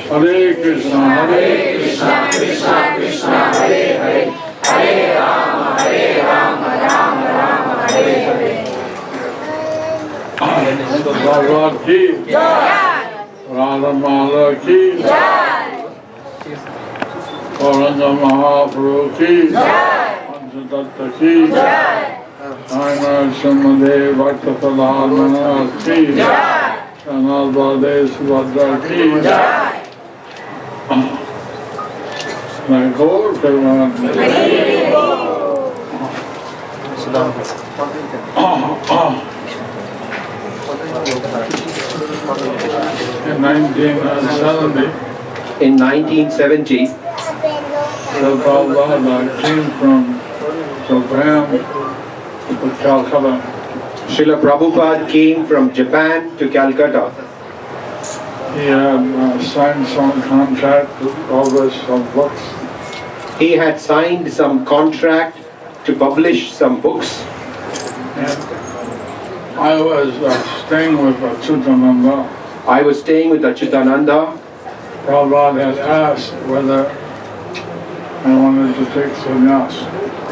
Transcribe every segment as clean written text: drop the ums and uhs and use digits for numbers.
Hare Krishna, Krishna Krishna, Hare Hare, Hare Rama, Rama Rama, Hare Hare. Bhagavad ki Jai, Radha Mala ki Jai, Gauranga Mahaprabhu ki Jai, Panchatattva ki Jai, Naina Shamade Bhakta Pradhan Maharaj ki Jai, Kanal Baladev Subhadra ki Jai. My goal to in 1970, the Prabhupada came from Japan to Calcutta. Srila Prabhupada came from Japan to Calcutta. He had signed some contract to publish some books. He had signed some contract to publish some books. And I was staying with Achyutananda. I was staying with Achyutananda. Prabhupada had asked whether I wanted to take sannyas.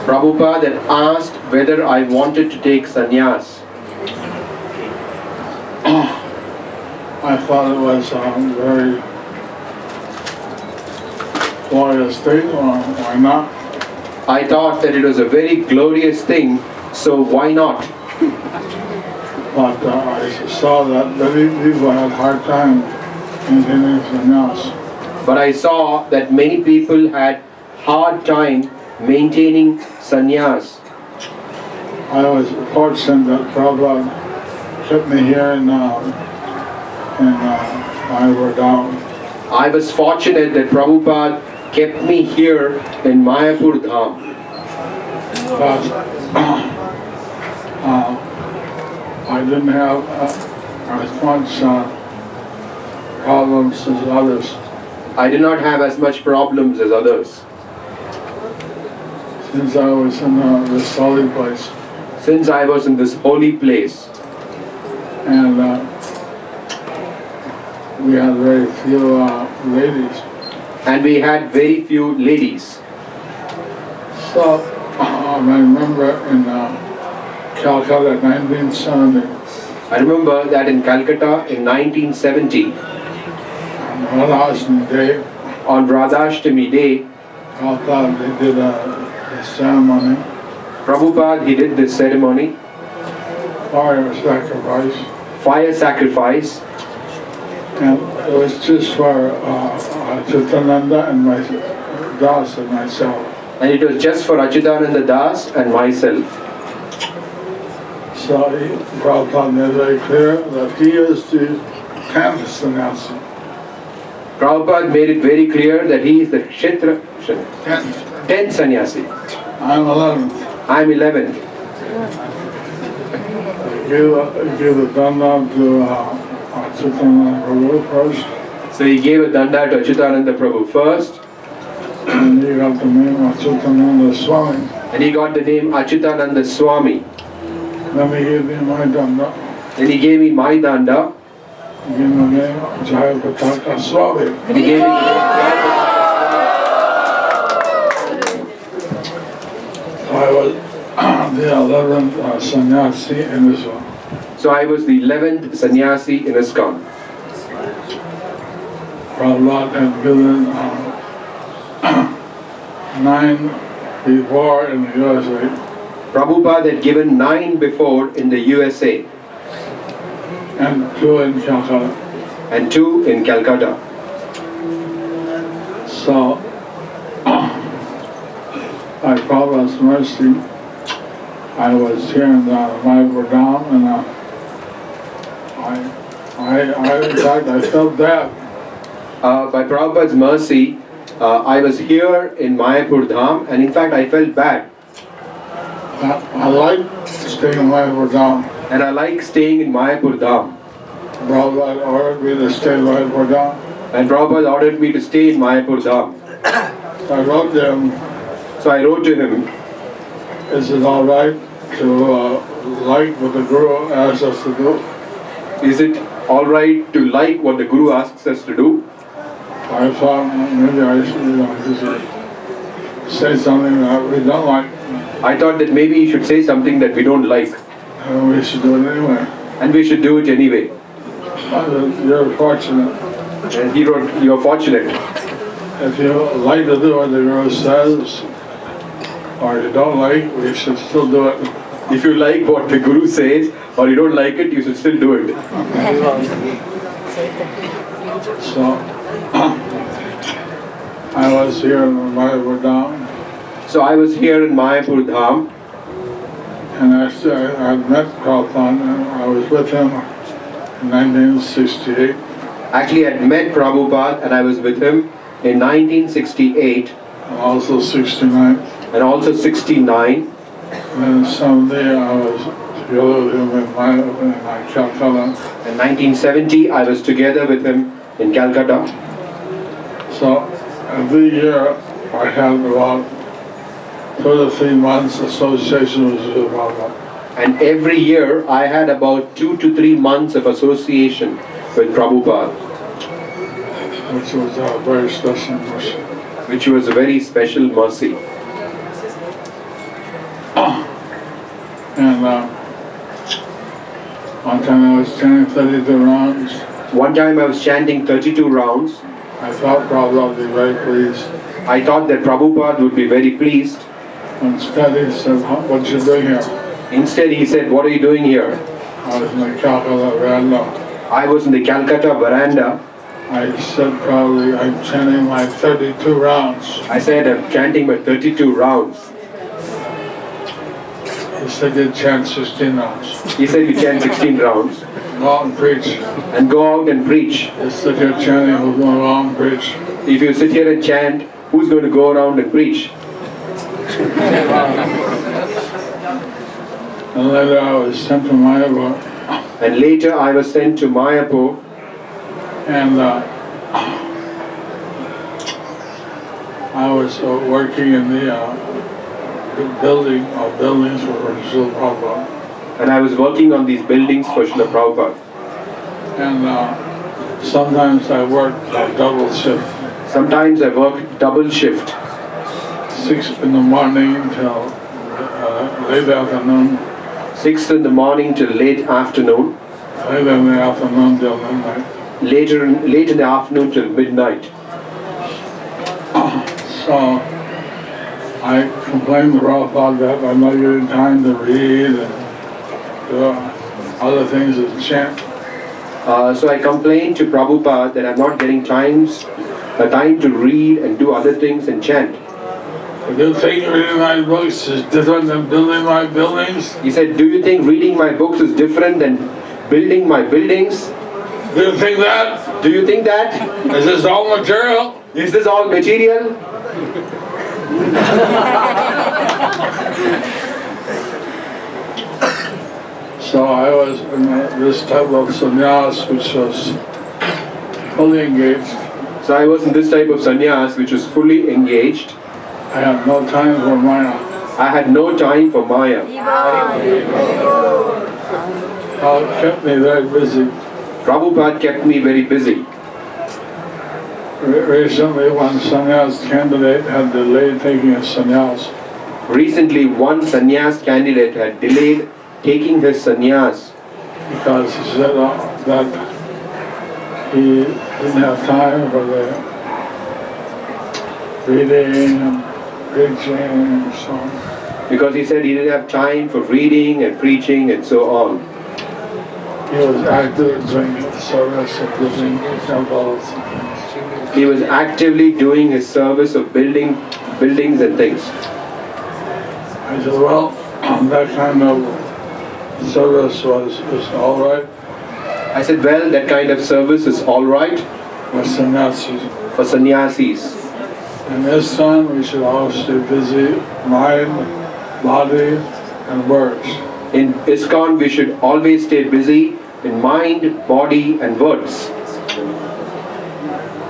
Prabhupada had asked whether I wanted to take sannyas. I thought it was a very glorious thing, or why not? I thought that it was a very glorious thing, so why not? But I saw that many people had a hard time maintaining sannyas. But I saw that many people had hard time maintaining sannyas. I was fortunate that Prabhupada kept me here in Mayapur Dham. I was fortunate that Prabhupada kept me here in Mayapur Dham. But I didn't have as much problems as others. I did not have as much problems as others. Since I was in this holy place. Since I was in this holy place. And we had very few ladies. And we had very few ladies. So I remember in Calcutta 1970. I remember that in Calcutta in 1970. On Radhashtami Day. Prabhupada did a ceremony. Prabhupada, he did this ceremony. Fire sacrifice. Fire sacrifice. And it was just for Achyutananda and my Das and myself. And it was just for Achyutananda Das and myself. So Prabhupada made it very clear that he is the 10th sannyasi. Prabhupada made it very clear that he is the Kshetra 10th sannyasi. I'm 11th. I'm 11th. Give a danda to Achyutananda Prabhu first. So he gave a danda to Achyutananda Prabhu first. And he got the name Achyutananda Swami. And he got the name Achyutananda Swami. Then he gave me my danda. Then he gave me my danda. He gave me the name Jayapataka Swami. And he gave me the name I was the 11th sannyasi in ISKCON. So I was the 11th sannyasi in ISKCON. Prabhupada had given 9 before in the USA. Prabhupada had given 9 before in the USA. And 2 in Calcutta. And 2 in Calcutta. So, by Prabhupada's mercy, I was here in Mayapur Dham, and I In fact, I felt bad. By Prabhupada's mercy, I was here in Mayapur Dham, and in fact I felt bad. I like staying in Mayapur Dham. And I like staying in Mayapur Dham. Prabhupada ordered me to stay in Mayapur Dham. And Prabhupada ordered me to stay in Mayapur Dham. So I wrote to him. So I wrote to him, Is it all right to like what the Guru asks us to do? is it all right to like what the Guru asks us to do? I thought maybe I should say something that we don't like. I thought that maybe he should say something that we don't like. And we should do it anyway. And we should do it anyway. You're fortunate. And he wrote, you're fortunate. If you like to do what the Guru says, or you don't like, we should still do it. If you like what the Guru says, or you don't like it, you should still do it. So, I was here in Mayapur Dham, So I was here in Mayapur Dham, and I met Prabhupada, and I was with him in 1968. actually I met Prabhupada and I was with him in 1968 And also 69. and also 69. And then someday I was together with him in my Calcutta. In 1970 I was together with him in Calcutta. So every year I had about 2 to 3 months association with Prabhupada. And every year I had about 2 to 3 months of association with Prabhupada, Which was a very special mission. which was a very special mercy. And one time I was chanting 32 rounds. One time I was chanting 32 rounds. I thought Prabhupada would be very pleased. I thought that Prabhupada would be very pleased. Instead he said, what you doing here? Instead he said, what are you doing here? I was in the Calcutta veranda. I was in the Calcutta veranda. I said probably I'm chanting my 32 rounds. I said, I'm chanting my 32 rounds. He said you chant 16 rounds. He said, you chant 16 rounds. Go out and preach. And go out and preach. You sit here chanting, who's going to go out and preach? If you sit here and chant, who's going to go around and preach? And later I was sent to Mayapur. And later I was sent to Mayapur. And I was working in the buildings for Srila Prabhupada. And I was working on these buildings for Srila Prabhupada. And sometimes I worked a double shift. Sometimes I worked double shift. 6 in the morning till late afternoon. 6 in the morning till late afternoon. Late in the afternoon till midnight. Late in the afternoon till midnight. So I complained to Prabhupada that I'm not getting time to read and do other things and chant. So I complained to Prabhupada that I'm not getting time to read and do other things and chant. Do you think reading my books is different than building my buildings? He said, do you think reading my books is different than building my buildings? Do you think that? Do you think that? Is this all material? Is this all material? So I was in this type of sannyas which was fully engaged. So I was in this type of sannyas which was fully engaged. I had no time for Maya. I had no time for Maya. It kept me very busy. Prabhupada kept me very busy. Recently, one sannyas candidate had delayed taking a sannyas. Recently, one sannyas candidate had delayed taking his sannyas because he said that he didn't have time for the reading and preaching and so on. Because he said he didn't have time for reading and preaching and so on. He was active doing service of building temples. He was actively doing his service of building buildings and things. I said, well, that kind of service was all right, I said, well, that kind of service is all right for sannyasis. for sannyasis. In this time, we should all stay busy, mind, body, and words. In ISKCON, we should always stay busy in mind, body, and words.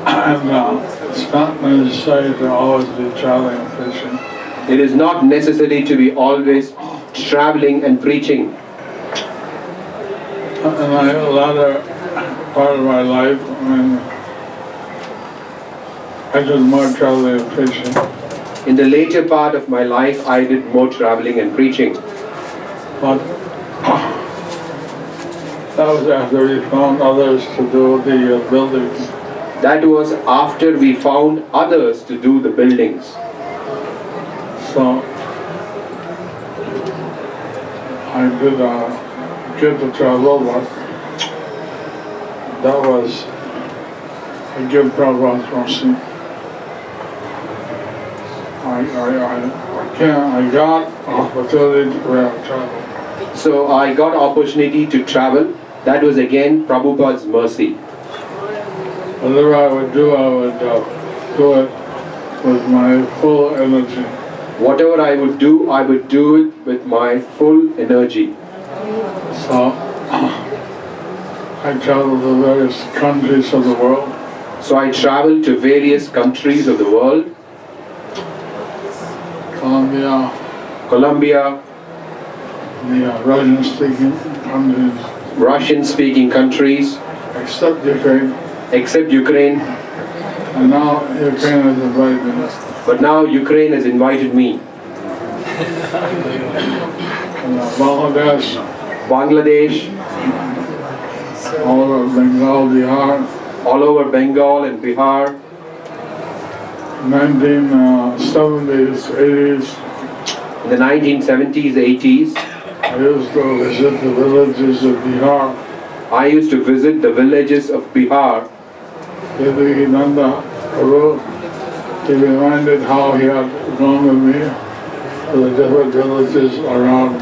And it's not necessary to always be traveling and preaching. It is not necessary to be always traveling and preaching. In my latter part of my life, I did more traveling and preaching. In the later part of my life, I did more traveling and preaching. But that was after we found others to do the buildings. That was after we found others to do the buildings. So I did get to travel, but that was a give Prabhupada's mercy. I got opportunity to travel. So I got opportunity to travel. That was again Prabhupada's mercy. Whatever I would do it with my full energy. Whatever I would do it with my full energy. So I traveled to various countries of the world. So I traveled to various countries of the world. Colombia, the Russian-speaking countries, except Ukraine. And now Ukraine has invited me. But now Ukraine has invited me. Bangladesh, all over Bengal, Bihar. All over Bengal and Bihar. 1970s, 80s. In the 1970s, 80s, I used to visit the villages of Bihar. I used to visit the villages of Bihar. Devakinanda Guru, he reminded how he had gone with me to the different villages around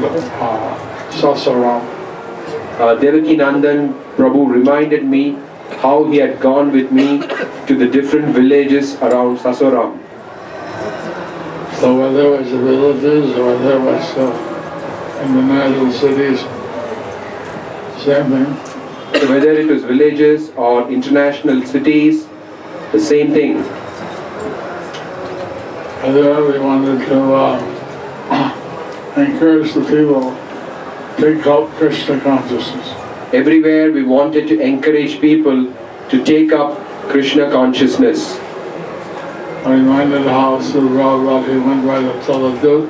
Sasaram. Devakinandan Prabhu reminded me how he had gone with me to the different villages around Sasaram. So whether it was the villages or whether it was in the national cities, same thing. So whether it was villages or international cities, the same thing. And there we wanted to encourage the people to take up Krishna consciousness. Everywhere we wanted to encourage people to take up Krishna consciousness. I reminded how Srila he went by the Jaladut.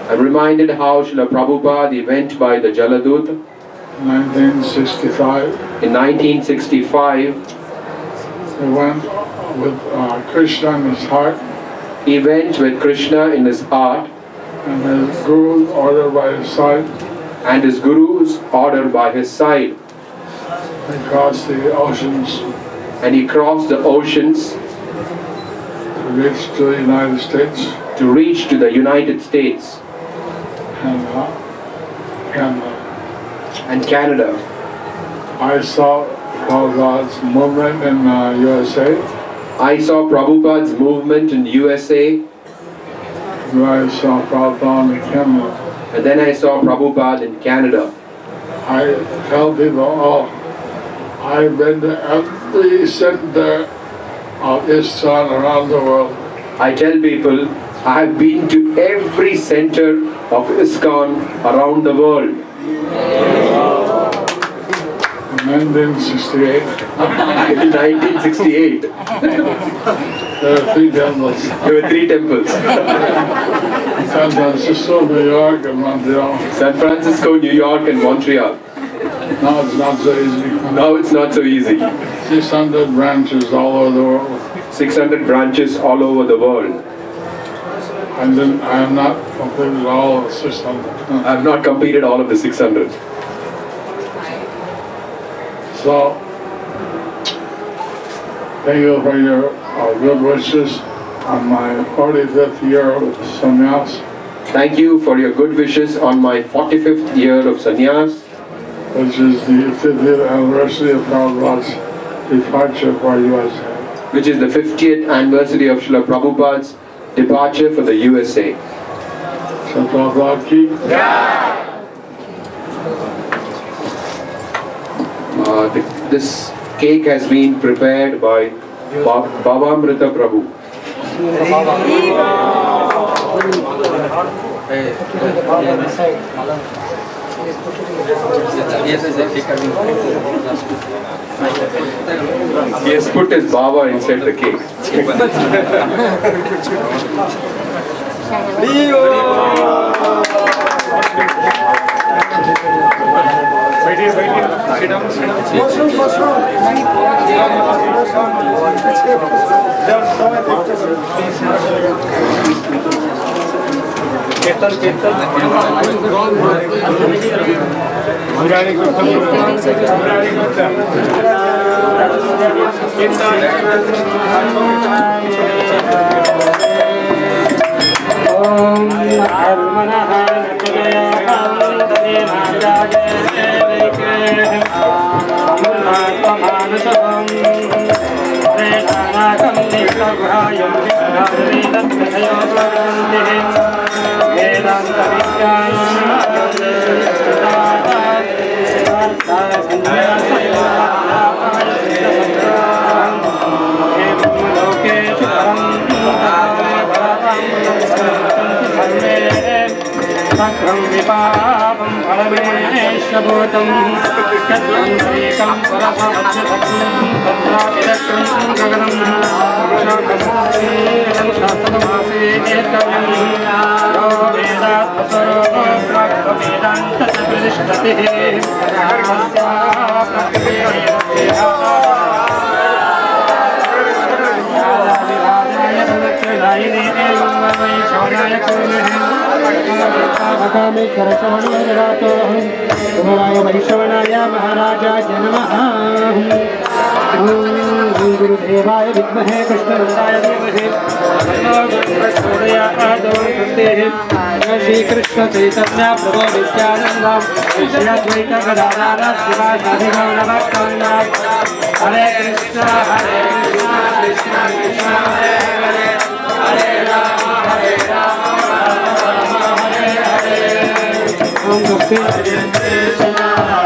I reminded how Srila Prabhupada he went by the Jaladut. 1965. In 1965, he went with Krishna in his heart. He went with Krishna in his heart. And his Guru's order by his side. And his Guru's order by his side. He crossed the oceans. And he crossed the oceans. To reach to the United States. To reach to the United States. And Canada. I saw Prabhupada's movement in USA. I saw Prabhupada's movement in USA. I saw Prabhupada in Canada. And then I saw Prabhupada in Canada. I tell people, I've been to every center of ISKCON around the world. I tell people, I've been to every center of ISKCON around the world. In 1968. In 1968. There were 3 temples. There were 3 temples. San Francisco, New York, and Montreal. San Francisco, New York, and Montreal. Now it's not so easy. Now it's not so easy. 600 branches all over the world. 600 branches all over the world. I have not completed all of the 600. I have not completed all of the 600. So, thank you for your good wishes on my 45th year of sannyas. Thank you for your good wishes on my 45th year of sannyas. which is the 50th anniversary of Prabhupada's departure for USA. Which is the 50th anniversary of Srila Prabhupada's departure for the USA. So Prabhupada ki this cake has been prepared by Bhavamrita Prabhu. He has put his Baba inside the cake. Maharaja Janamaha Gurudevaaya Vidmahe Krishnanandaya Dhimahi Shri Krishna Chaitanya Prabhu Nityananda Shri Advaita Gadadhara Srivasadi Gaura Bhaktanda Hare Krishna Krishna Krishna Hare Hare Hare Rama Hare Rama Rama Rama Hare Hare Om Namaste Krishna